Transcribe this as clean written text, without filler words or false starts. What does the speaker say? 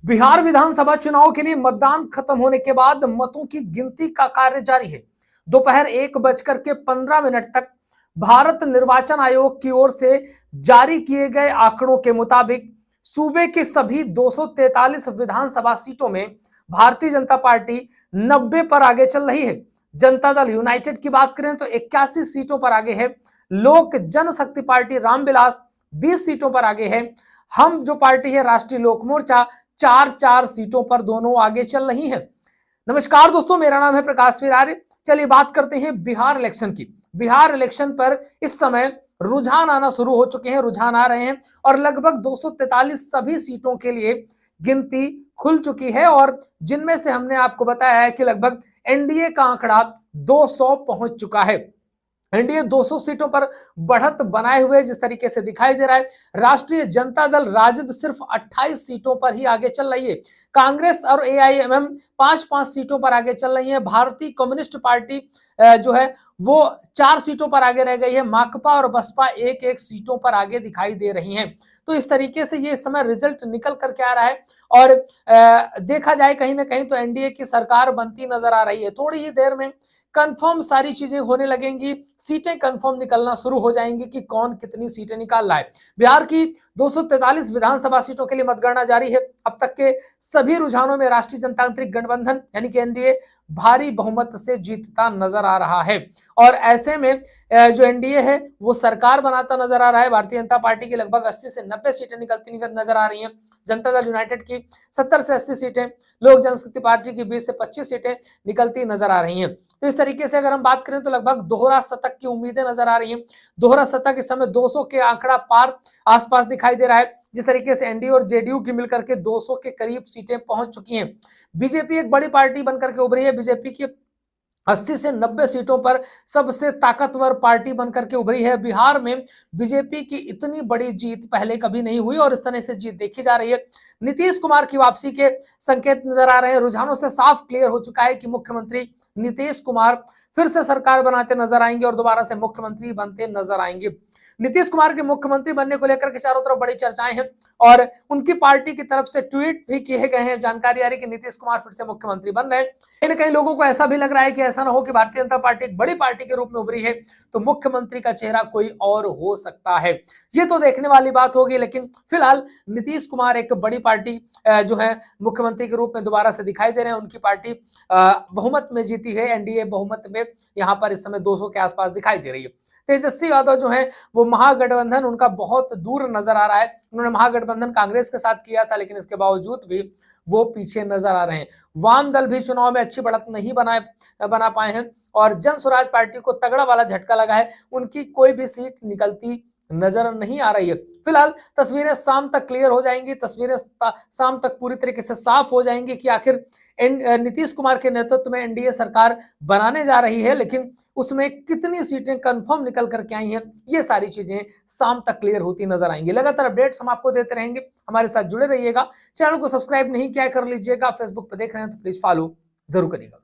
बिहार विधानसभा चुनाव के लिए मतदान खत्म होने के बाद मतों की गिनती का कार्य जारी है। दोपहर 1:15 तक भारत निर्वाचन आयोग की ओर से जारी किए गए आंकड़ों के मुताबिक सूबे के सभी 243 विधानसभा सीटों में भारतीय जनता पार्टी 90 पर आगे चल रही है। जनता दल यूनाइटेड की बात करें तो 81 सीटों पर आगे है। लोक जनशक्ति पार्टी रामविलास 20 सीटों पर आगे है। हम जो पार्टी है राष्ट्रीय लोक मोर्चा 4 सीटों पर दोनों आगे चल रही हैं। नमस्कार दोस्तों, मेरा नाम है प्रकाश आर्य। चलिए बात करते हैं बिहार इलेक्शन की। बिहार इलेक्शन पर इस समय रुझान आना शुरू हो चुके हैं, रुझान आ रहे हैं और लगभग 243 सभी सीटों के लिए गिनती खुल चुकी है और जिनमें से हमने आपको बताया है कि लगभग एनडीए का आंकड़ा 200 पहुंच चुका है। एनडीए 200 सीटों पर बढ़त बनाए हुए जिस तरीके से दिखाई दे रहा है। राष्ट्रीय जनता दल राजद सिर्फ 28 सीटों पर ही आगे चल रही है। कांग्रेस और एआईएमएम 5-5 सीटों पर आगे चल रही है। भारतीय कम्युनिस्ट पार्टी जो है वो 4 सीटों पर आगे रह गई है। माकपा और बसपा 1-1 सीटों पर आगे दिखाई दे रही हैं। तो इस तरीके से ये इस समय रिजल्ट निकल करके आ रहा है और देखा जाए कहीं ना कहीं तो एनडीए की सरकार बनती नजर आ रही है। थोड़ी ही देर में कंफर्म सारी चीजें होने लगेंगी, सीटें कंफर्म निकलना शुरू हो जाएंगी कि कौन कितनी सीटें निकाल रहा है। बिहार की 243 विधानसभा सीटों के लिए मतगणना जारी है। अब तक के सभी रुझानों में राष्ट्रीय जनतांत्रिक गठबंधन यानी कि एनडीए भारी बहुमत से जीतता नजर आ रहा है और ऐसे में जो एनडीए है वो सरकार बनाता नजर आ रहा है। भारतीय जनता पार्टी की लगभग 80 से 90 सीटें निकलती नजर आ रही हैं। जनता दल यूनाइटेड की 70 से 80 सीटें, लोक जनशक्ति पार्टी की 20 से 25 सीटें निकलती नजर आ रही हैं। तो इस तरीके से अगर हम बात करें तो लगभग दोहरा शतक की उम्मीदें नजर आ रही हैं। दोहरा शतक इस समय 200 के आंकड़ा पार आसपास दिखाई दे रहा है। जिस तरीके से एनडीए और जेडीयू की मिलकर के 200 के करीब सीटें पहुंच चुकी हैं। बीजेपी एक बड़ी पार्टी बनकर के उभरी है। बीजेपी की 80 से 90 सीटों पर सबसे ताकतवर पार्टी बनकर के उभरी है। बिहार में बीजेपी की इतनी बड़ी जीत पहले कभी नहीं हुई और इस तरह से जीत देखी जा रही है। नीतीश कुमार की वापसी के संकेत नजर आ रहे हैं। रुझानों से साफ क्लियर हो चुका है कि मुख्यमंत्री नीतीश कुमार फिर से सरकार बनाते नजर आएंगे और दोबारा से मुख्यमंत्री बनते नजर आएंगे। नीतीश कुमार के मुख्यमंत्री बनने को लेकर के चारों तरफ बड़ी चर्चाएं हैं और उनकी पार्टी की तरफ से ट्वीट भी किए गए हैं। जानकारी आ रही है कि नीतीश कुमार फिर से मुख्यमंत्री बन रहे हैं। कहीं ना कहीं लोगों को ऐसा भी लग रहा है कि ऐसा ना हो कि भारतीय जनता पार्टी एक बड़ी पार्टी के रूप में उभरी है तो मुख्यमंत्री का चेहरा कोई और हो सकता है। ये तो देखने वाली बात होगी, लेकिन फिलहाल नीतीश कुमार एक बड़ी पार्टी जो है मुख्यमंत्री के रूप में दोबारा से दिखाई दे रहे हैं। उनकी पार्टी बहुमत में जीती है। एनडीए बहुमत में यहाँ पर इस समय 200 के आसपास दिखाई दे रही है। तेजस्वी यादव जो है वो महागठबंधन उनका बहुत दूर नजर आ रहा है। उन्होंने महागठबंधन कांग्रेस के साथ किया था, लेकिन इसके बावजूद भी वो पीछे नजर आ रहे हैं। वाम दल भी चुनाव में अच्छी बढ़त नहीं बना पाए हैं और जन स्वराज पार्टी को तगड़ा वाला झटका लगा है। उनकी कोई भी सीट निकलती नजर नहीं आ रही है। फिलहाल तस्वीरें शाम तक क्लियर हो जाएंगी, तस्वीरें शाम तक पूरी तरीके से साफ हो जाएंगी कि आखिर नीतीश कुमार के नेतृत्व में एनडीए सरकार बनाने जा रही है, लेकिन उसमें कितनी सीटें कंफर्म निकल करके आई हैं, ये सारी चीजें शाम तक क्लियर होती नजर आएंगी। लगातार अपडेट्स हम आपको देते रहेंगे, हमारे साथ जुड़े रहिएगा। चैनल को सब्सक्राइब नहीं किया कर लीजिएगा। फेसबुक पर देख रहे हैं तो प्लीज फॉलो जरूर करिएगा।